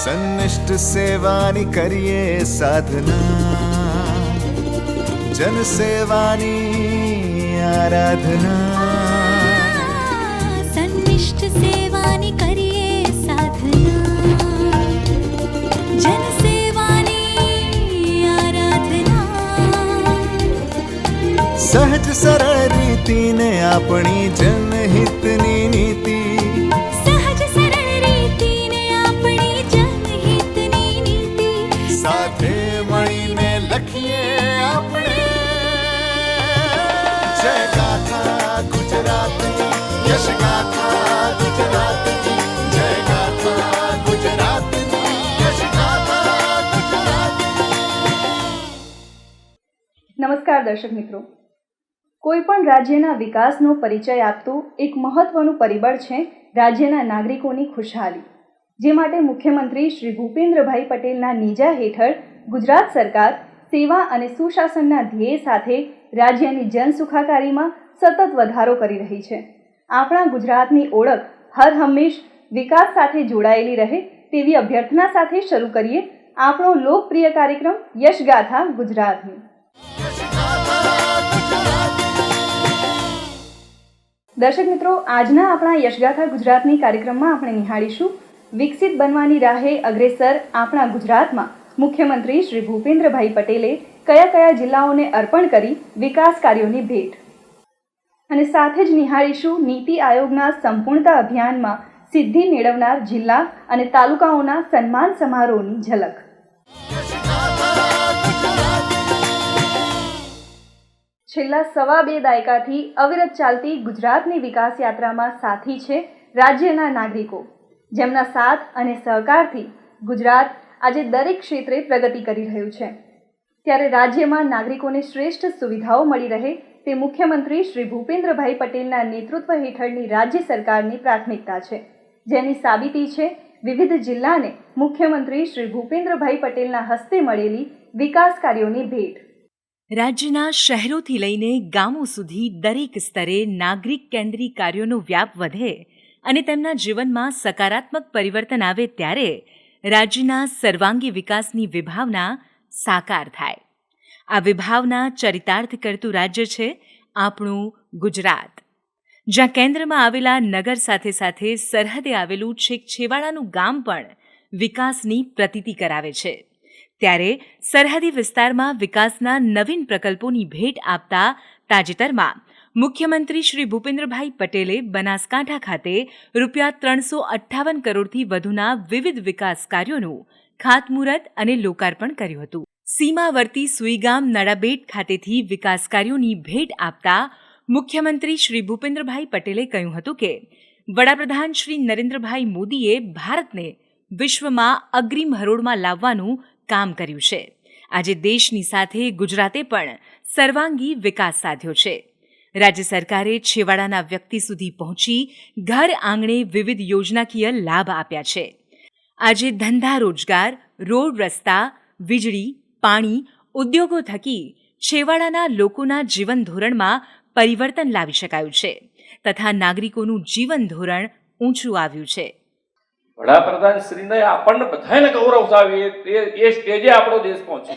સન્નિષ્ઠ સેવાની કરીએ સાધના, જન સેવાની આરાધના. સન્નિષ્ઠ સેવાની કરીએ સાધના, જન સેવાની આરાધના. સહજ સરળ રીતિને આપણી જનહિતની નીતિ, સાથે મળીને લખીએ આપણે જય ગાથા ગુજરાતની, યશ ગાથા ગુજરાતની, જય ગાથા ગુજરાતની, યશ ગાથા ગુજરાતની. નમસ્કાર દર્શક મિત્રો, કોઈ પણ રાજ્યના વિકાસનો પરિચય આપતું એક મહત્વનું પરિબળ છે રાજ્યના નાગરિકોની ખુશહાલી. જે માટે મુખ્યમંત્રી શ્રી ભૂપેન્દ્રભાઈ પટેલના નેજા હેઠળ ગુજરાત સરકાર સેવા અને સુશાસનના ધ્યેય સાથે રાજ્યની જનસુખાકારીમાં સતત વધારો કરી રહી છે. આપણા ગુજરાતની ઓળખ હર હંમેશ વિકાસ સાથે જોડાયેલી રહે તેવી અભ્યર્થના સાથે શરૂ કરીએ આપણો લોકપ્રિય કાર્યક્રમ યશગાથા ગુજરાતની. દર્શક મિત્રો, આજના આપણા યશગાથા ગુજરાતની કાર્યક્રમમાં આપણે નિહાળીશું વિકસિત બનવાની રાહે અગ્રેસર આપણા ગુજરાતમાં મુખ્યમંત્રી શ્રી ભૂપેન્દ્રભાઈ પટેલે કયા કયા જિલ્લાઓને અર્પણ કરી વિકાસ કાર્યોની ભેટ. અને સાથે જ નિહાળીશું નીતિ આયોગના સંપૂર્ણતા અભિયાનમાં સિદ્ધિ મેળવનાર જિલ્લા અને તાલુકાઓના સન્માન સમારોહની ઝલક. છેલ્લા 2.5 દાયકાથી અવિરત ચાલતી ગુજરાતની વિકાસ યાત્રામાં સાથી છે રાજ્યના નાગરિકો, જેમના સાથ અને સહકારથી ગુજરાત આજે દરેક ક્ષેત્રે પ્રગતિ કરી રહ્યું છે. ત્યારે રાજ્યમાં નાગરિકોને શ્રેષ્ઠ સુવિધાઓ મળી રહે તે મુખ્યમંત્રી શ્રી ભૂપેન્દ્રભાઈ પટેલના નેતૃત્વ હેઠળની રાજ્ય સરકારની પ્રાથમિકતા છે, જેની સાબિતી છે વિવિધ જિલ્લાને મુખ્યમંત્રી શ્રી ભૂપેન્દ્રભાઈ પટેલના હસ્તે મળેલી વિકાસ કાર્યોની ભેટ. રાજ્યના શહેરોથી લઈને ગામો સુધી દરેક સ્તરે નાગરિક કેન્દ્રી કાર્યોનો વ્યાપ વધે અને તેમના જીવનમાં સકારાત્મક પરિવર્તન આવે ત્યારે રાજ્યના સર્વાંગી વિકાસની વિભાવના સાકાર થાય. આ વિભાવના ચરિતાર્થ કરતું રાજ્ય છે આપણું ગુજરાત, જ્યાં કેન્દ્રમાં આવેલા નગર સાથે સાથે સરહદે આવેલું છેક છેવાડાનું ગામ પણ વિકાસની પ્રતીતિ કરાવે છે. ત્યારે સરહદી વિસ્તારમાં વિકાસના નવીન પ્રકલ્પોની ભેટ આપતા તાજેતરમાં મુખ્યમંત્રી શ્રી ભૂપેન્દ્રભાઈ પટેલે બનાસકાંઠા ખાતે ₹358 કરોડથી વધુના વિવિધ વિકાસ કાર્યોનું ખાતમુહૂર્ત અને લોકાર્પણ કર્યું હતું. સીમાવર્તી સુઈગામ નડાબેટ ખાતેથી વિકાસ કાર્યોની ભેટ આપતા મુખ્યમંત્રી શ્રી ભૂપેન્દ્રભાઈ પટેલે કહ્યું હતું કે વડાપ્રધાન શ્રી નરેન્દ્રભાઈ મોદીએ ભારતને વિશ્વમાં અગ્રીમ હરોળમાં લાવવાનું કામ કર્યું છે. આજે દેશની સાથે ગુજરાતે પણ સર્વાંગી વિકાસ સાધ્યો છે. રાજ્ય સરકારે છેવાડાના વ્યક્તિ સુધી પહોંચી ઘર આંગણે વિવિધ યોજનાકીય લાભ આપ્યા છે. આજે ધંધા રોજગાર, રોડ રસ્તા, વીજળી, પાણી, ઉદ્યોગો થકી છેવાડાના લોકોના જીવન ધોરણમાં પરિવર્તન લાવી શકાયું છે તથા નાગરિકોનું જીવન ધોરણ ઊંચું આવ્યું છે. વડાપ્રધાન શ્રીને આપણને બધાને ગૌરવ થાય એ સ્ટેજે આપણો દેશ પહોંચે.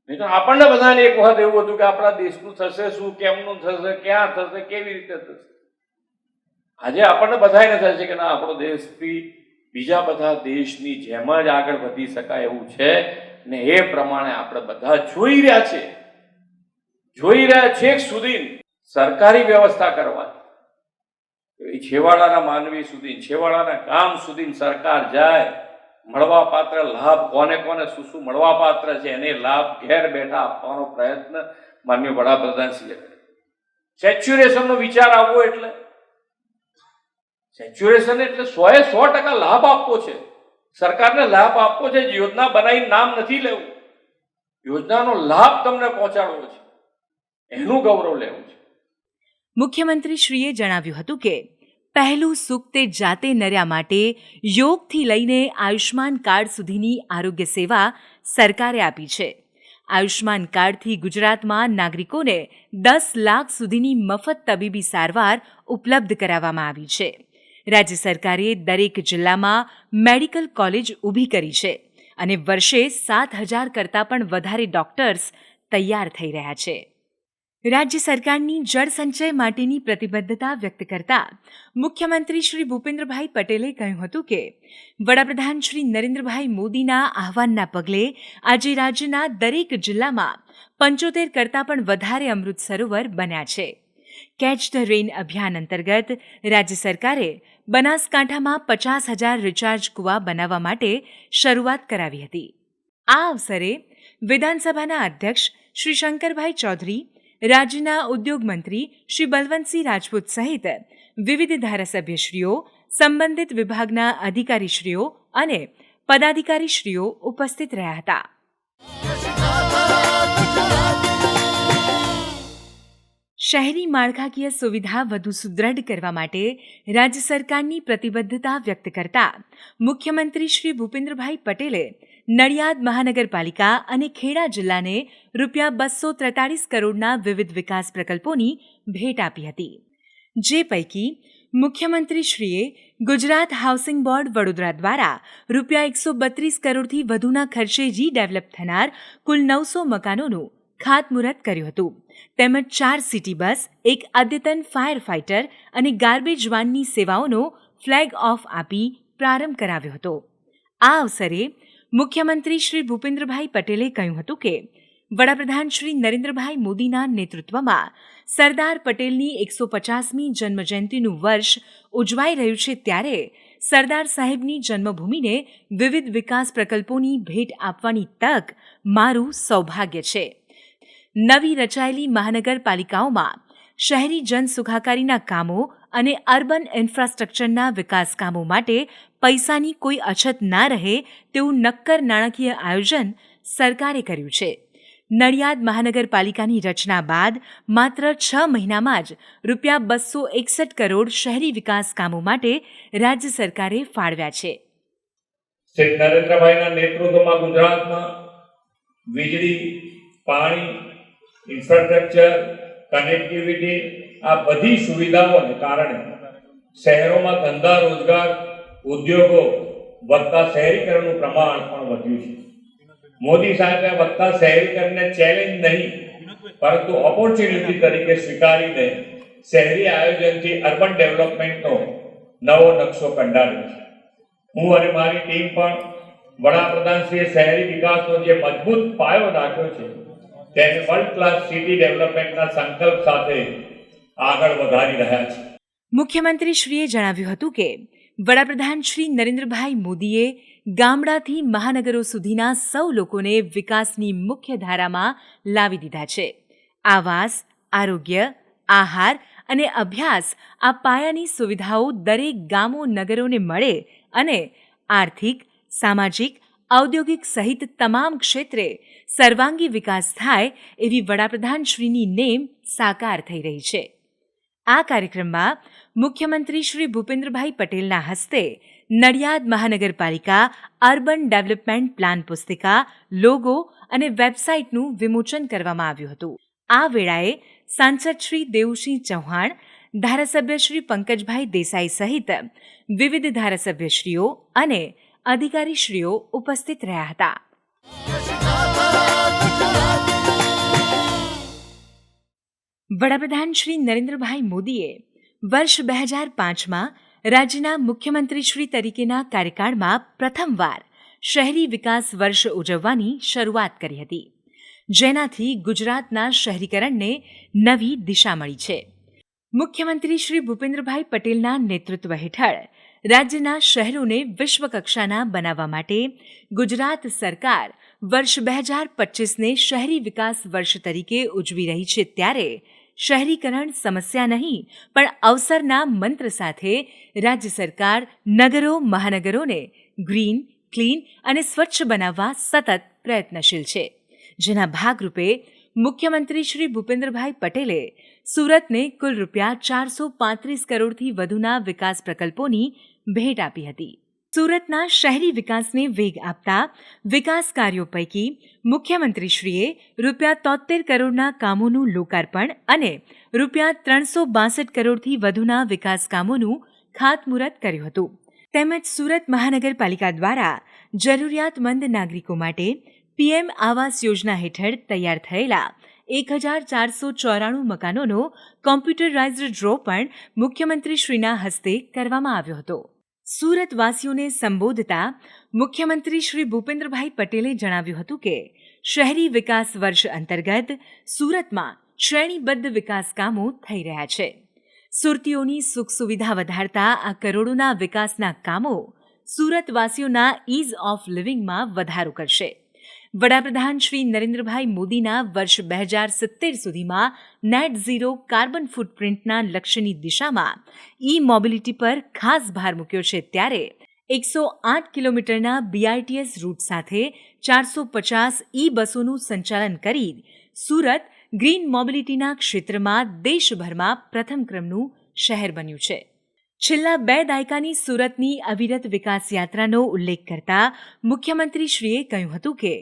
નહીં તો આપણને બધાને એક વખત એવું હતું કે આપણા દેશનું થશે શું, કેમનું થશે, ક્યાં થશે, કેવી રીતે થશે. આજે આપણને બધાને થાય છે કે ના, આપણો દેશ બીજા બધા દેશની જેમ જ આગળ વધી શકાય એવું છે ને એ પ્રમાણે આપણે બધા જોઈ રહ્યા છેક સુધી સરકારી વ્યવસ્થા કરવાની, છેવાડાના માનવી સુધી, છેવાડાના ગામ સુધી સરકાર જાય, મળવા પાત્ર લાભ કોને કોને શું શું મળવા પાત્ર છે એને લાભ ઘેર બેઠા આપવાનો પ્રયત્ન માનનીય વડાપ્રધાનશ્રીએ કર્યો. સેચ્યુરેશનનો વિચાર આવવો એટલે સેચ્યુરેશન એટલે 100% લાભ આપવો છે, સરકારને લાભ આપવો છે. યોજના બનાવીને નામ નથી લેવું, યોજનાનો લાભ તમને પહોંચાડવો છે, એનું ગૌરવ લેવું છે. મુખ્યમંત્રીશ્રીએ જણાવ્યું હતું કે પહેલું સુખ તે જાતે નર્યા માટે યોગથી લઈને આયુષ્માન કાર્ડ સુધીની આરોગ્ય સેવા સરકારે આપી છે. આયુષ્માન કાર્ડથી ગુજરાતમાં નાગરિકોને 10 લાખ સુધીની મફત તબીબી સારવાર ઉપલબ્ધ કરાવવામાં આવી છે. રાજ્ય સરકારે દરેક જિલ્લામાં મેડિકલ કોલેજ ઊભી કરી છે અને વર્ષે 7,000 કરતાં પણ વધારે ડોક્ટર્સ તૈયાર થઈ રહ્યા છે. રાજ્ય સરકારની જળ સંચય માટેની પ્રતિબદ્ધતા વ્યક્ત કરતા મુખ્યમંત્રી શ્રી ભૂપેન્દ્રભાઈ પટેલે કહ્યું હતું કે વડાપ્રધાન શ્રી નરેન્દ્રભાઈ મોદીના આહવાનના પગલે આજે રાજ્યના દરેક જિલ્લામાં 75 કરતાં પણ વધારે અમૃત સરોવર બન્યા છે. કેચ ધ રેઇન અભિયાન અંતર્ગત રાજ્ય સરકારે બનાસકાંઠામાં 50,000 રિચાર્જ કૂવા બનાવવા માટે શરૂઆત કરાવી હતી. આ અવસરે વિધાનસભાના અધ્યક્ષ શ્રી શંકરભાઈ ચૌધરી, રાજ્યના ઉદ્યોગ મંત્રી શ્રી બલવંતસિંહ રાજપૂત સહિત વિવિધ ધારાસભ્યશ્રીઓ, સંબંધિત વિભાગના અધિકારીશ્રીઓ અને પદાધિકારીશ્રીઓ ઉપસ્થિત રહ્યા હતા. શહેરી માળખાકીય સુવિધા વધુ સુદૃઢ કરવા માટે રાજ્ય સરકારની પ્રતિબદ્ધતા વ્યક્ત કરતા મુખ્યમંત્રી શ્રી ભૂપેન્દ્રભાઈ પટેલે નડિયાદ મહાનગરપાલિકા અને ખેડા જિલ્લાને ₹243 કરોડના વિવિધ વિકાસ પ્રકલ્પોની ભેટ આપી હતી. જે પૈકી મુખ્યમંત્રીશ્રીએ ગુજરાત હાઉસિંગ બોર્ડ વડોદરા દ્વારા ₹132 કરોડથી વધુના ખર્ચે રીડેવલપ થનાર કુલ 900 મકાનોનું ખાતમુહૂર્ત કર્યું હતું. તેમજ 4 સિટી બસ, એક અદ્યતન ફાયર ફાઇટર અને ગાર્બેજ વાનની સેવાઓનો ફ્લેગ ઓફ આપી પ્રારંભ કરાવ્યો હતો. આ અવસરે મુખ્યમંત્રી શ્રી ભૂપેન્દ્રભાઈ પટેલે કહ્યું હતું કે વડાપ્રધાન શ્રી નરેન્દ્રભાઈ મોદીના નેતૃત્વમાં સરદાર પટેલની 150મી જન્મજયંતિનું વર્ષ ઉજવાઈ રહ્યું છે, ત્યારે સરદાર સાહેબની જન્મભૂમિને વિવિધ વિકાસ પ્રકલ્પોની ભેટ આપવાની તક મારું સૌભાગ્ય છે. નવી રચાયેલી મહાનગરપાલિકાઓમાં શહેરી જન સુખાકારીના કામો અને અર્બન ઇન્ફ્રાસ્ટ્રક્ચરના વિકાસ કામો માટે પૈસાની કોઈ અછત ના રહે તેવું નક્કર નાણાકીય આયોજન સરકારે કર્યું છે. નડિયાદ મહાનગરપાલિકાની રચના બાદ માત્ર 6 મહિનામાં જ ₹261 કરોડ શહેરી વિકાસ કામો માટે રાજ્ય સરકારે ફાળવ્યા છે. શ્રી નરેન્દ્રભાઈના નેતૃત્વમાં ગુજરાતમાં વીજળી, પાણી, ઇન્ફ્રાસ્ટ્રક્ચર, કનેક્ટિવિટી આ બધી સુવિધાઓને કારણે શહેરોમાં ધંધા, રોજગાર, ઉદ્યોગો વધતા શહેરીકરણનું પ્રમાણ પણ વધ્યું છે. મોદી સાહેબે વધતા શહેરીકરણને ચેલેન્જ નહીં પરંતુ ઓપોર્ચ્યુનિટી તરીકે સ્વીકારીને શહેરી આયોજનથી અર્બન ડેવલપમેન્ટનો નવો નકશો કંડાર્યો છે. હું અને મારી ટીમ પણ વડાપ્રધાનશ્રીએ શહેરી વિકાસનો જે મજબૂત પાયો નાખ્યો છે તેને વર્લ્ડ ક્લાસ સિટી ડેવલપમેન્ટના સંકલ્પ સાથે આગળ વધારી રહ્યા છે. મુખ્યમંત્રીશ્રીએ જણાવ્યું હતું કે વડાપ્રધાન શ્રી નરેન્દ્રભાઈ મોદીએ ગામડાથી મહાનગરો સુધીના સૌ લોકોને વિકાસની મુખ્ય ધારામાં લાવી દીધા છે. આવાસ, આરોગ્ય, આહાર અને અભ્યાસ આ પાયાની સુવિધાઓ દરેક ગામો, નગરોને મળે અને આર્થિક, સામાજિક, ઔદ્યોગિક સહિત તમામ ક્ષેત્રે સર્વાંગી વિકાસ થાય એવી વડાપ્રધાનશ્રીની નેમ સાકાર થઈ રહી છે. આ કાર્યક્રમમાં મુખ્યમંત્રી શ્રી ભૂપેન્દ્રભાઈ પટેલના હસ્તે નડિયાદ મહાનગરપાલિકા અર્બન ડેવલપમેન્ટ પ્લાન પુસ્તિકા, લોગો અને વેબસાઇટનું વિમોચન કરવામાં આવ્યું હતું. આ વેળાએ સાંસદ શ્રી દેવુસિંહ ચૌહાણ, ધારાસભ્ય શ્રી પંકજભાઈ દેસાઈ સહિત વિવિધ ધારાસભ્યશ્રીઓ અને અધિકારીશ્રીઓ ઉપસ્થિત રહ્યા હતા. વડાપ્રધાન શ્રી નરેન્દ્રભાઈ મોદીએ વર્ષ 2005માં રાજ્યના મુખ્યમંત્રીશ્રી તરીકેના કાર્યકાળમાં પ્રથમવાર શહેરી વિકાસ વર્ષ ઉજવવાની શરૂઆત કરી હતી, જેનાથી ગુજરાતના શહેરીકરણને નવી દિશા મળી છે. મુખ્યમંત્રી શ્રી ભૂપેન્દ્રભાઈ પટેલના નેતૃત્વ હેઠળ રાજ્યના શહેરોને વિશ્વકક્ષાના બનાવવા માટે ગુજરાત સરકાર વર્ષ 2025ને શહેરી વિકાસ વર્ષ તરીકે ઉજવી રહી છે, ત્યારે શહેરીકરણ સમસ્યા નહીં પણ અવસરના મંત્ર સાથે રાજ્ય સરકાર નગરો, મહાનગરોને ગ્રીન, ક્લીન અને સ્વચ્છ બનાવવા સતત પ્રયત્નશીલ છે. જેના ભાગરૂપે મુખ્યમંત્રી શ્રી ભૂપેન્દ્રભાઈ પટેલે સુરતને કુલ ₹435 કરોડથી વધુના વિકાસ પ્રકલ્પોની ભેટ આપી હતી. સુરતના શહેરી વિકાસને વેગ આપતા વિકાસ કાર્યો પૈકી મુખ્યમંત્રીશ્રીએ ₹73 કરોડના કામોનું લોકાર્પણ અને ₹362 કરોડથી વધુના વિકાસ કામોનું ખાતમુહૂર્ત કર્યું હતું. તેમજ સુરત મહાનગરપાલિકા દ્વારા જરૂરિયાતમંદ નાગરિકો માટે પીએમ આવાસ યોજના હેઠળ તૈયાર થયેલા 1494 મકાનોનો કોમ્પ્યુટરાઇઝ્ડ ડ્રો પણ મુખ્યમંત્રીશ્રીના હસ્તે કરવામાં આવ્યો હતો. સુરતવાસીઓને સંબોધતા મુખ્યમંત્રી શ્રી ભૂપેન્દ્રભાઈ પટેલે જણાવ્યું હતું કે શહેરી વિકાસ વર્ષ અંતર્ગત સુરતમાં શ્રેણીબદ્ધ વિકાસ કામો થઈ રહ્યા છે. સુરતીઓની સુખ સુવિધા વધારતા આ કરોડોના વિકાસના કામો સુરતવાસીઓના ઇઝ ઓફ લિવિંગમાં વધારો કરશે. વડાપ્રધાન શ્રી નરેન્દ્રભાઈ મોદીના વર્ષ 2070 સુધીમાં નેટ ઝીરો કાર્બન ફૂટપ્રિન્ટના લક્ષ્યની દિશામાં ઈ મોબિલિટી પર ખાસ ભાર મૂક્યો છે. ત્યારે 108 કિલોમીટરના BRTS રૂટ સાથે 450 ઈ બસોનું સંચાલન કરી સુરત ગ્રીન મોબિલિટીના ક્ષેત્રમાં દેશભરમાં પ્રથમ ક્રમનું શહેર બન્યું છે. છેલ્લા 2 દાયકાની સુરતની અવિરત વિકાસ યાત્રાનો ઉલ્લેખ કરતા મુખ્યમંત્રીશ્રીએ કહ્યું હતું કે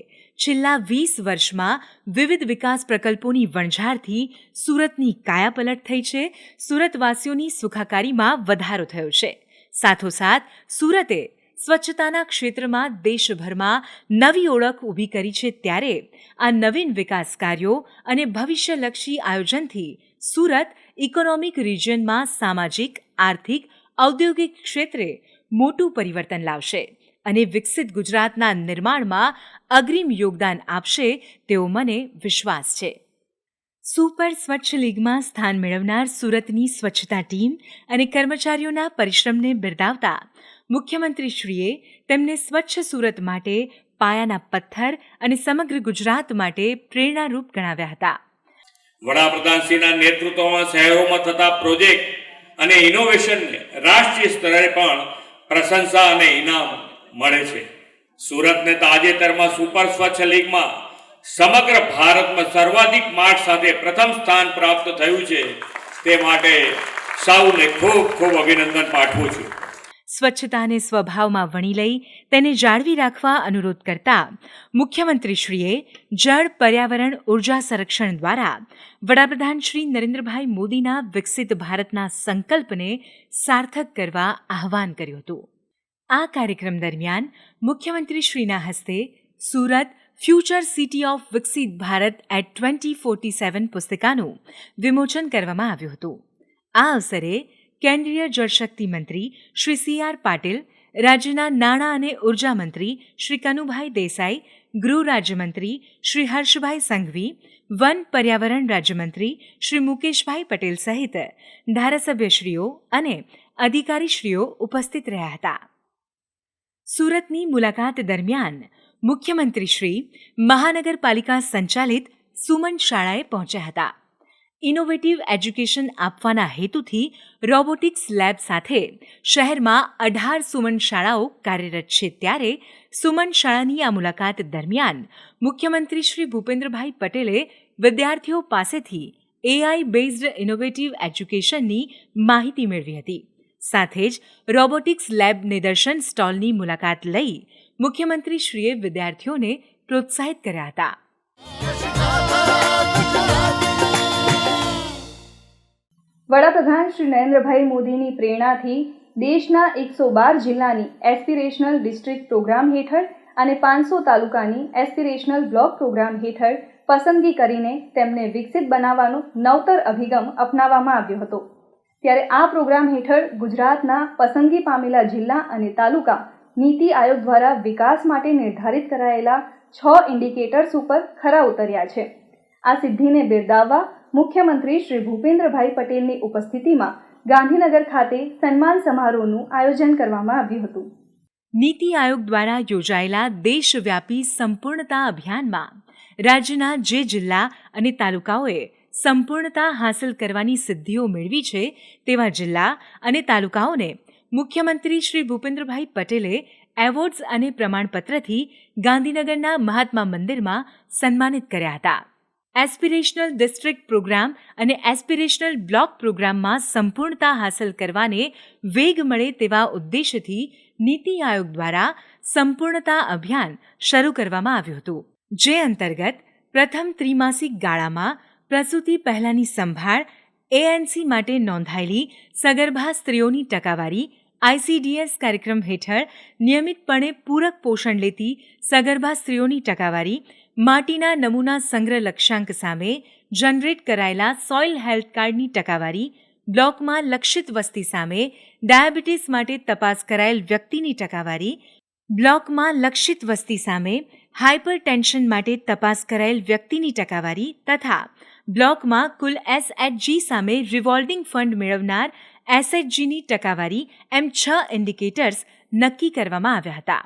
છેલ્લા 20 વર્ષમાં વિવિધ વિકાસ પ્રકલ્પોની વણઝારથી સુરતની કાયાપલટ થઈ છે. સુરતવાસીઓની સુખાકારીમાં વધારો થયો છે. સાથોસાથ સુરતે સ્વચ્છતાના ક્ષેત્રમાં દેશભરમાં નવી ઓળખ ઊભી કરી છે. ત્યારે આ નવીન વિકાસ કાર્યો અને ભવિષ્યલક્ષી આયોજનથી સુરત ઇકોનોમિક રિજિયનમાં સામાજિક, આર્થિક, ઔદ્યોગિક ક્ષેત્રે મોટું પરિવર્તન લાવશે અને વિકસિત ગુજરાતના નિર્માણમાં અગ્રીમ યોગદાન આપશે તેવો મને વિશ્વાસ છે. સુપર સ્વચ્છ લીગમાં સ્થાન મેળવનાર સુરતની સ્વચ્છતા ટીમ અને કર્મચારીઓના પરિશ્રમને બિરદાવતા મુખ્યમંત્રીશ્રીએ તેમને સ્વચ્છ સુરત માટે પાયાના પથ્થર અને સમગ્ર ગુજરાત માટે પ્રેરણારૂપ ગણાવ્યા હતા. વડાપ્રધાનશ્રીના નેતૃત્વમાં શહેરોમાં થતા પ્રોજેક્ટ અને ઇનોવેશનને રાષ્ટ્રીય સ્તરે પણ પ્રશંસા અને ઇનામ મળે છે. સુરતને તાજેતરમાં સુપર સ્વચ્છ લીગમાં સમગ્ર ભારતમાં સર્વાધિક માર્ક સાથે પ્રથમ સ્થાન પ્રાપ્ત થયું છે. તે માટે સૌને ખૂબ ખૂબ અભિનંદન પાઠવું છું. સ્વચ્છતાને સ્વભાવમાં વણી લઈ તેને જાળવી રાખવા અનુરોધ કરતા મુખ્યમંત્રીશ્રીએ જળ, પર્યાવરણ, ઉર્જા સંરક્ષણ દ્વારા વડાપ્રધાન શ્રી નરેન્દ્રભાઈ મોદીના વિકસિત ભારતના સંકલ્પને સાર્થક કરવા આહ્વાન કર્યું હતું. આ કાર્યક્રમ દરમિયાન મુખ્યમંત્રીશ્રીના હસ્તે સુરત ફ્યુચર સિટી ઓફ વિકસિત ભારત એટ 2047 પુસ્તિકાનું વિમોચન કરવામાં આવ્યું હતું. આ અવસરે કેન્દ્રીય જળશક્તિ મંત્રી શ્રી CR પાટીલ, રાજ્યના નાણાં અને ઉર્જા મંત્રી શ્રી કનુભાઈ દેસાઈ, ગૃહ રાજ્યમંત્રી શ્રી હર્ષભાઈ સંઘવી, વન પર્યાવરણ રાજ્યમંત્રી શ્રી મુકેશભાઈ પટેલ સહિત ધારાસભ્યશ્રીઓ અને અધિકારીશ્રીઓ ઉપસ્થિત રહ્યા હતા. સુરતની મુલાકાત દરમિયાન મુખ્યમંત્રીશ્રી મહાનગરપાલિકા સંચાલિત સુમન શાળાએ પહોંચ્યા હતા. ઇનોવેટિવ એજ્યુકેશન આપવાના હેતુથી રોબોટિક્સ લેબ સાથે શહેરમાં 18 સુમન શાળાઓ કાર્યરત છે. ત્યારે સુમન શાળાની આ મુલાકાત દરમિયાન મુખ્યમંત્રી શ્રી ભૂપેન્દ્રભાઈ પટેલે વિદ્યાર્થીઓ પાસેથી AI બેઝડ ઇનોવેટિવ એજ્યુકેશનની માહિતી મેળવી હતી. સાથે જ રોબોટિક્સ લેબ નિદર્શન સ્ટોલની મુલાકાત લઈ મુખ્યમંત્રીશ્રીએ વિદ્યાર્થીઓને પ્રોત્સાહિત કર્યા હતા. વડાપ્રધાન શ્રી નરેન્દ્રભાઈ મોદીની પ્રેરણાથી દેશના 112 જિલ્લાની એસ્પિરેશનલ ડિસ્ટ્રિક્ટ પ્રોગ્રામ હેઠળ અને 500 તાલુકાની એસ્પિરેશનલ બ્લોક પ્રોગ્રામ હેઠળ પસંદગી કરીને તેમને વિકસિત બનાવવાનો નવતર અભિગમ અપનાવવામાં આવ્યો હતો. ત્યારે આ પ્રોગ્રામ હેઠળ ગુજરાતના પસંદગી પામેલા જિલ્લા અને તાલુકા નીતિ આયોગ દ્વારા વિકાસ માટે નિર્ધારિત કરાયેલા 6 ઇન્ડિકેટર્સ ઉપર ખરા ઉતર્યા છે. આ સિદ્ધિને બિરદાવવા મુખ્યમંત્રી શ્રી ભૂપેન્દ્રભાઈ પટેલની ઉપસ્થિતિમાં ગાંધીનગર ખાતે સન્માન સમારોહનું આયોજન કરવામાં આવ્યું હતું. નીતિ આયોગ દ્વારા યોજાયેલા દેશવ્યાપી સંપૂર્ણતા અભિયાનમાં રાજ્યના જે જિલ્લા અને તાલુકાઓએ સંપૂર્ણતા હાંસલ કરવાની સિદ્ધિઓ મેળવી છે તેવા જિલ્લા અને તાલુકાઓને મુખ્યમંત્રી શ્રી ભૂપેન્દ્રભાઈ પટેલે એવોર્ડ્સ અને પ્રમાણપત્રથી ગાંધીનગરના મહાત્મા મંદિરમાં સન્માનિત કર્યા હતા. એસ્પિરેશનલ ડિસ્ટ્રિક્ટ પ્રોગ્રામ અને એસ્પિરેશનલ બ્લોક પ્રોગ્રામમાં સંપૂર્ણતા હાંસલ કરવાને વેગ મળે તેવા ઉદ્દેશ્યથી નીતિ આયોગ દ્વારા સંપૂર્ણતા અભિયાન શરૂ કરવામાં આવ્યું હતું. જે અંતર્ગત પ્રથમ ત્રિમાસિક ગાળામાં પ્રસૂતિ પહેલાની સંભાળ, ANC માટે નોંધાયેલી સગર્ભા સ્ત્રીઓની ટકાવારી, ICDS કાર્યક્રમ હેઠળ નિયમિતપણે પૂરક પોષણ લેતી સગર્ભા સ્ત્રીઓની ટકાવારી, માટીના નમૂના સંગ્રહ લક્ષ્યાંક સામે જનરેટ કરાયેલા સોઇલ હેલ્થ કાર્ડની ટકાવારી, બ્લોકમાં લક્ષિત વસ્તી સામે ડાયાબિટીસ માટે તપાસ કરાયેલ વ્યક્તિની ટકાવારી, બ્લોકમાં લક્ષિત વસ્તી સામે હાઇપરટેન્શન માટે તપાસ કરાયેલ વ્યક્તિની ટકાવારી તથા બ્લોકમાં કુલ SHG સામે રિવોલ્વિંગ ફંડ મેળવનાર SHGની ટકાવારી એમ 6 ઇન્ડિકેટર્સ નક્કી કરવામાં આવ્યા હતા.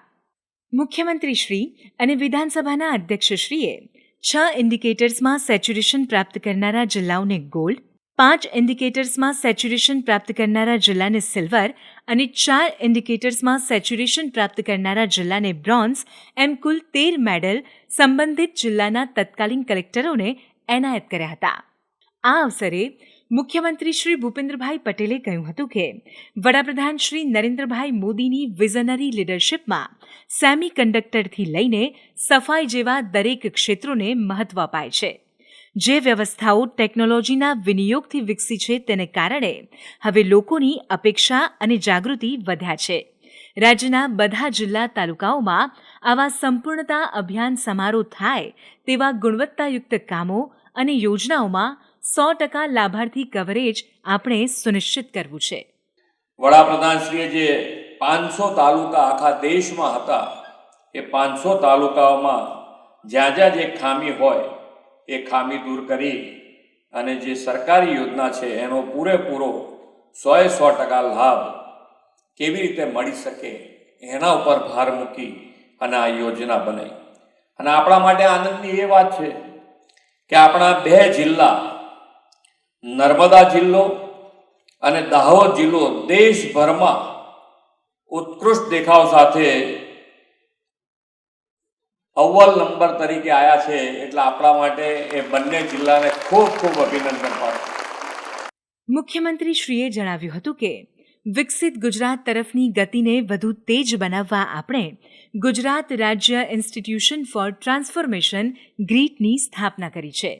મુખ્યમંત્રીશ્રી અને વિધાનસભાના અધ્યક્ષશ્રીએ 6 ઇન્ડિકેટર્સમાં સેચ્યુરેશન પ્રાપ્ત કરનારા જિલ્લાઓને ગોલ્ડ, 5 ઇન્ડિકેટર્સમાં સેચ્યુરેશન પ્રાપ્ત કરનારા જિલ્લાને સિલ્વર અને 4 ઇન્ડિકેટર્સમાં સેચ્યુરેશન પ્રાપ્ત કરનારા જિલ્લાને બ્રોન્ઝ એમ કુલ 13 મેડલ સંબંધિત જિલ્લાના તત્કાલીન કલેક્ટરોને એનાયત કર્યા હતા. આ અવસરે મુખ્યમંત્રી શ્રી ભૂપેન્દ્રભાઈ પટેલે કહ્યું હતું કે વડાપ્રધાન શ્રી નરેન્દ્રભાઈ મોદીની વિઝનરી લીડરશીપમાં સેમી કન્ડક્ટરથી લઈને સફાઈ જેવા દરેક ક્ષેત્રોને મહત્વ અપાય છે. જે વ્યવસ્થાઓ ટેકનોલોજીના વિનિયોગથી વિકસી છે તેને કારણે હવે લોકોની અપેક્ષા અને જાગૃતિ વધ્યા છે. રાજ્યના બધા જિલ્લા તાલુકાઓમાં આવા સંપૂર્ણતા અભિયાન સમારોહ થાય તેવા ગુણવત્તાયુક્ત કામો અને યોજનાઓમાં 100% લાભાર્થી કવરેજ આપણે સુનિશ્ચિત કરવું છે. વડાપ્રધાનશ્રીએ જે 500 તાલુકા આખા દેશમાં હતા એ 500 તાલુકાઓમાં જ્યાં જ્યાં જે ખામી હોય એ ખામી દૂર કરી અને જે સરકારી યોજના છે એનો પૂરેપૂરો 100% લાભ કેવી રીતે મળી શકે એના ઉપર ભાર મૂકી અને આ યોજના બનાવી. અને આપણા માટે આનંદની એ વાત છે કે આપણા 2 જિલ્લા નર્મદા જિલ્લો અને દાહોદ જિલ્લો દેશભરમાં ઉત્કૃષ્ટ દેખાવ સાથે અવ્વલ નંબર તરીકે આવ્યા છે. એટલે આપણા માટે એ બંને જિલ્લાને ખૂબ ખૂબ અભિનંદન પાઠવું. મુખ્યમંત્રીશ્રીએ જણાવ્યું હતું કે વિકસિત ગુજરાત તરફની ગતિને વધુ તેજ બનાવવા આપણે ગુજરાત રાજ્ય ઇન્સ્ટિટ્યુશન ફોર ટ્રાન્સફોર્મેશન ગ્રીટની સ્થાપના કરી છે.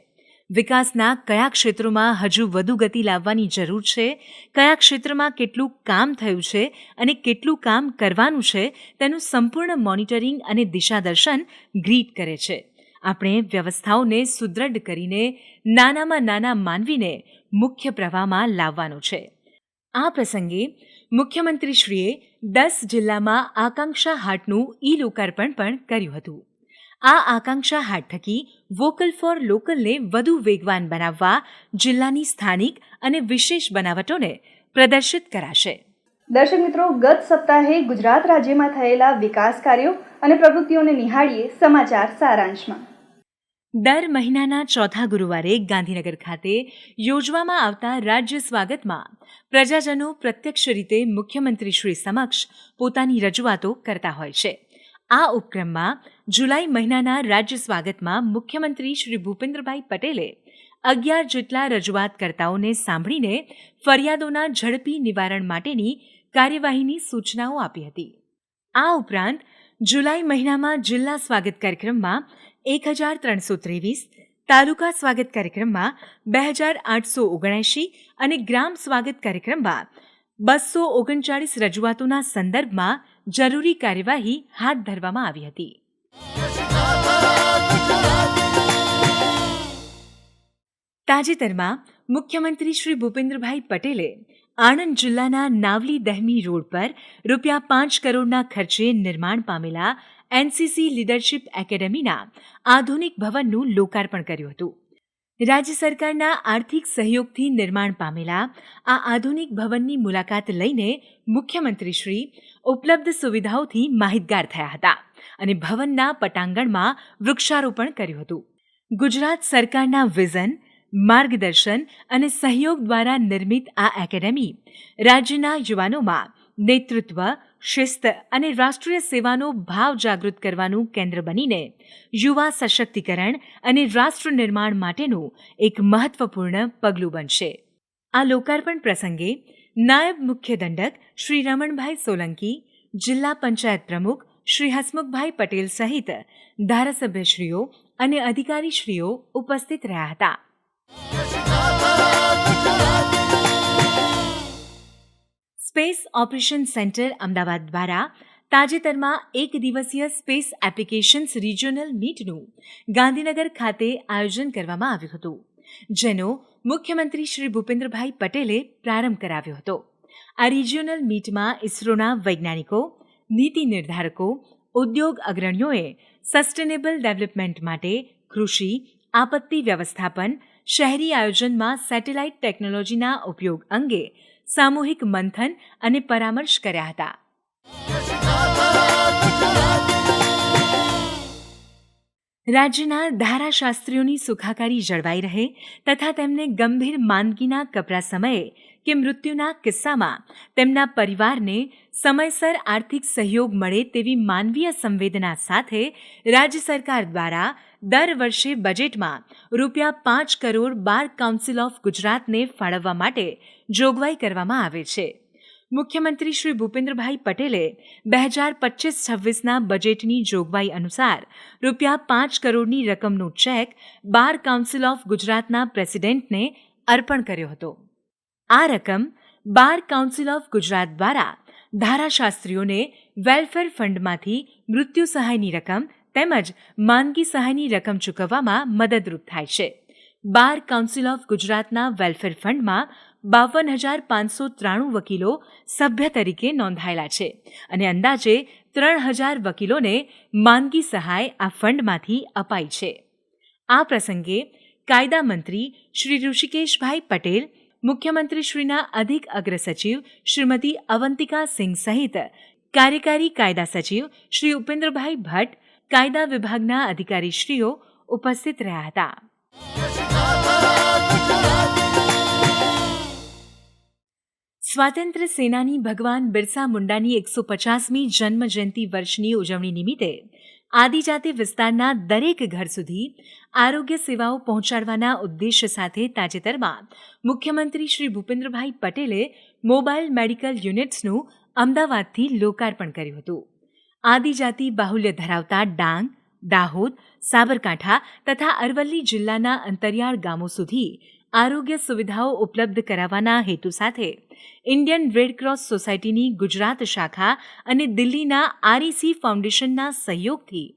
વિકાસના કયા ક્ષેત્રોમાં હજુ વધુ ગતિ લાવવાની જરૂર છે, કયા ક્ષેત્રમાં કેટલું કામ થયું છે અને કેટલું કામ કરવાનું છે તેનું સંપૂર્ણ મોનિટરિંગ અને દિશાદર્શન ગ્રીટ કરે છે. આપણે વ્યવસ્થાઓને સુદૃઢ કરીને નાનામાં નાના માનવીને મુખ્ય પ્રવાહમાં લાવવાનો છે. આ પ્રસંગે મુખ્યમંત્રીશ્રીએ 10 જિલ્લામાં આકાંક્ષા હાટનું લોકાર્પણ પણ કર્યું હતું. આ આકાંક્ષા હાટ થકી વોકલ ફોર લોકલને વધુ વેગવાન બનાવવા જિલ્લાની સ્થાનિક અને વિશેષ બનાવટોને પ્રદર્શિત કરાશે. દર્શક મિત્રો, ગત સપ્તાહે ગુજરાત રાજ્યમાં થયેલા વિકાસ કાર્યો અને પ્રવૃત્તિઓને નિહાળીએ સમાચાર સારાંશમાં. દર મહિનાના ચોથા ગુરુવારે ગાંધીનગર ખાતે યોજવામાં આવતા રાજ્ય સ્વાગતમાં પ્રજાજનો પ્રત્યક્ષ રીતે મુખ્યમંત્રીશ્રી સમક્ષ પોતાની રજૂઆતો કરતા હોય છે. આ ઉપક્રમમાં જુલાઈ મહિનાના રાજ્ય સ્વાગતમાં મુખ્યમંત્રી શ્રી ભૂપેન્દ્રભાઈ પટેલે 11 જેટલા રજૂઆતકર્તાઓને સાંભળીને ફરિયાદોના ઝડપી નિવારણ માટેની કાર્યવાહીની સૂચનાઓ આપી હતી. આ ઉપરાંત જુલાઈ મહિનામાં જિલ્લા સ્વાગત કાર્યક્રમમાં 1323, તાલુકા સ્વાગત કાર્યક્રમમાં 2879 અને ગ્રામ સ્વાગત કાર્યક્રમમાં 239 રજૂઆતોના સંદર્ભમાં જરૂરી કાર્યવાહી હાથ ધરવામાં આવી હતી. તાજેતરમાં મુખ્યમંત્રી શ્રી ભૂપેન્દ્રભાઈ પટેલે આણંદ જિલ્લાના નાવલી દહેમી રોડ પર ₹5 કરોડના ખર્ચે નિર્માણ પામેલા NCC લીડરશીપ એકેડેમીના આધુનિક ભવનનું લોકાર્પણ કર્યું હતું. રાજ્ય સરકારના આર્થિક સહયોગથી નિર્માણ પામેલા આ આધુનિક ભવનની મુલાકાત લઈને મુખ્યમંત્રીશ્રી ઉપલબ્ધ સુવિધાઓથી માહિતગાર થયા હતા અને ભવનના પટાંગણમાં વૃક્ષારોપણ કર્યું હતું. ગુજરાત સરકારના વિઝન, માર્ગદર્શન અને સહયોગ દ્વારા નિર્મિત આ એકેડેમી રાજ્યના યુવાનોમાં નેતૃત્વ, શિસ્ત અને રાષ્ટ્રીય સેવાનો ભાવ જાગૃત કરવાનું કેન્દ્ર બનીને યુવા સશક્તિકરણ અને રાષ્ટ્ર નિર્માણ માટેનું એક મહત્વપૂર્ણ પગલું બનશે. આ લોકાર્પણ પ્રસંગે નાયબ મુખ્ય દંડક શ્રી રમણભાઈ સોલંકી, જિલ્લા પંચાયત પ્રમુખ શ્રી હસમુખભાઈ પટેલ સહિત ધારાસભ્યશ્રીઓ અને અધિકારીશ્રીઓ ઉપસ્થિત રહ્યા હતા. સ્પેસ ઓપરેશન સેન્ટર અમદાવાદ દ્વારા તાજેતરમાં એક દિવસીય સ્પેસ એપ્લિકેશન્સ રિજિયોનલ મીટનું ગાંધીનગર ખાતે આયોજન કરવામાં આવ્યું હતું, જેનો મુખ્યમંત્રી શ્રી ભૂપેન્દ્રભાઈ પટેલે પ્રારંભ કરાવ્યો હતો. આ રિજિયોનલ મીટમાં ઇસરોના વૈજ્ઞાનિકો, નીતિ નિર્ધારકો, ઉદ્યોગ અગ્રણીઓએ સસ્ટેનેબલ ડેવલપમેન્ટ માટે કૃષિ, આપત્તિ વ્યવસ્થાપન, શહેરી આયોજનમાં સેટેલાઇટ ટેકનોલોજીના ઉપયોગ અંગે સામૂહિક મંથન અને પરામર્શ કર્યા હતા. રાજ્યના ધારાશાસ્ત્રીઓની સુખાકારી જળવાઈ રહે તથા તેમને ગંભીર માંદગીના કપરા સમયે કે મૃત્યુના કિસ્સામાં તેમના પરિવારને સમયસર આર્થિક સહયોગ મળે તેવી માનવીય સંવેદના સાથે રાજ્ય સરકાર દ્વારા દર વર્ષે બજેટમાં ₹5 કરોડ બાર કાઉન્સિલ ઓફ ગુજરાતને ફાળવવા માટે જોગવાઈ કરવામાં આવે છે. મુખ્યમંત્રી શ્રી ભૂપેન્દ્રભાઈ પટેલે 2025-26ના બજેટની જોગવાઈ અનુસાર ₹5 કરોડની રકમનો ચેક બાર કાઉન્સિલ ઓફ ગુજરાતના પ્રેસિડેન્ટને અર્પણ કર્યો હતો. આ રકમ બાર કાઉન્સિલ ઓફ ગુજરાત દ્વારા ધારાશાસ્ત્રીઓને વેલફેર ફંડમાંથી મૃત્યુ સહાયની રકમ તેમજ માંદગી સહાયની રકમ ચૂકવવામાં મદદરૂપ થાય છે. બાર કાઉન્સિલ ઓફ ગુજરાતના વેલફેર ફંડમાં 52,593 વકીલો સભ્ય તરીકે નોંધાયેલા છે અને અંદાજે 3,000 વકીલોને માંદગી સહાય આ ફંડમાંથી અપાઈ છે. આ પ્રસંગે કાયદા મંત્રી શ્રી ઋષિકેશભાઈ પટેલ, મુખ્યમંત્રીશ્રીના અધિક અગ્ર સચિવ શ્રીમતી અવંતિકા સિંહ સહિત કાર્યકારી કાયદા સચિવ શ્રી ઉપેન્દ્રભાઈ ભટ્ટ, કાયદા વિભાગના અધિકારીશ્રીઓ ઉપસ્થિત રહ્યા હતા. સ્વાતંત્ર્ય સેનાની ભગવાન બિરસા મુંડાની 150મી જન્મજયંતિ વર્ષની ઉજવણી નિમિત્તે આદિજાતિ વિસ્તારના દરેક ઘર સુધી આરોગ્ય સેવાઓ પહોંચાડવાના ઉદ્દેશ્ય સાથે તાજેતરમાં મુખ્યમંત્રી શ્રી ભૂપેન્દ્રભાઈ પટેલે મોબાઈલ મેડિકલ યુનિટ્સનું અમદાવાદથી લોકાર્પણ કર્યું હતું. આદિજાતિ બાહુલ્ય ધરાવતા ડાંગ, દાહોદ, સાબરકાંઠા તથા અરવલ્લી જિલ્લાના અંતરિયાળ ગામો સુધી આરોગ્ય સુવિધાઓ ઉપલબ્ધ કરાવવાના હેતુ સાથે ઇન્ડિયન રેડક્રોસ સોસાયટીની ગુજરાત શાખા અને દિલ્હીના REC ફાઉન્ડેશનના સહયોગથી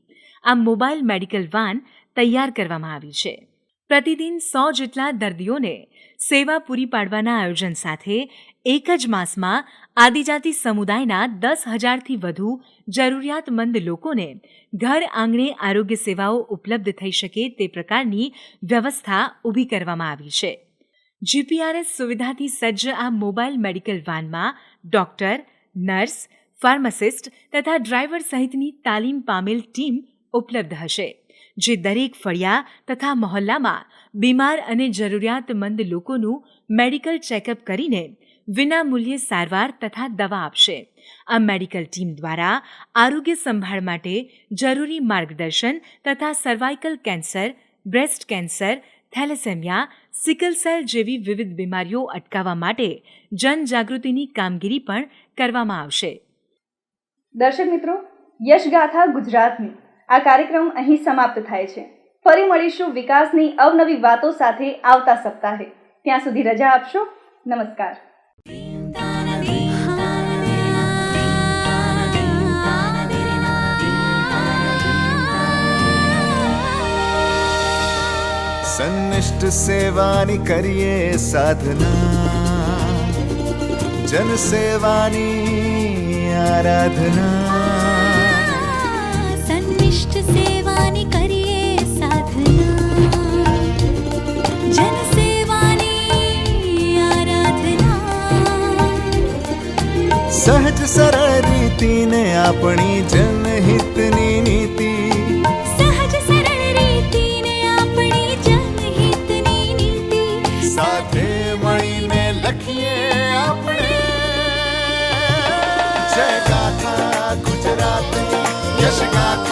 આ મોબાઈલ મેડિકલ વાન તૈયાર કરવામાં આવી છે. પ્રતિદિન 100 જેટલા દર્દીઓને સેવા પૂરી પાડવાના આયોજન સાથે એક જ માસમાં આદિજાતિ સમુદાયના 10,000થી વધુ જરૂરિયાતમંદ લોકોને ઘર આંગણે આરોગ્ય સેવાઓ ઉપલબ્ધ થઈ શકે તે પ્રકારની વ્યવસ્થા ઊભી કરવામાં આવી છે. GPRS સુવિધાથી સજ્જ આ મોબાઈલ મેડિકલ વાનમાં ડોક્ટર, નર્સ, ફાર્માસિસ્ટ તથા ડ્રાઈવર સહિતની તાલીમ પામેલ ટીમ ઉપલબ્ધ હશે, જે દરેક ફળિયા તથા મહોલ્લામાં બીમાર અને જરૂરિયાતમંદ લોકોનું મેડિકલ ચેકઅપ કરીને વિના મૂલ્યે સારવાર તથા દવા આપશે. આ મેડિકલ ટીમ દ્વારા આરોગ્ય સંભાળ માટે જરૂરી માર્ગદર્શન તથા cervical cancer, breast cancer, thalassemia, sickle cell જેવી વિવિધ બીમારીઓ અટકાવવા માટે જનજાગૃતિની કામગીરી પણ કરવામાં આવશે. દર્શક મિત્રો, યશગાથા ગુજરાતની આ કાર્યક્રમ અહીં સમાપ્ત થાય છે. ફરી મળીશું વિકાસની અવનવી વાતો સાથે આવતા સપ્તાહે. ત્યાં સુધી રજા આપશો. નમસ્કાર. સન્નિષ્ઠ સેવાની કરીએ સાધના, જન સેવાની આરાધના. સન્નિષ્ઠ સેવાની કરીએ સાધના, જન સેવાની આરાધના. સહજ સરળ રીતિને આપણી જનહિતની નીતિ, સાથે મળીને લખીએ આપણે જય ગાથા ગુજરાતની, યશ ગાથા.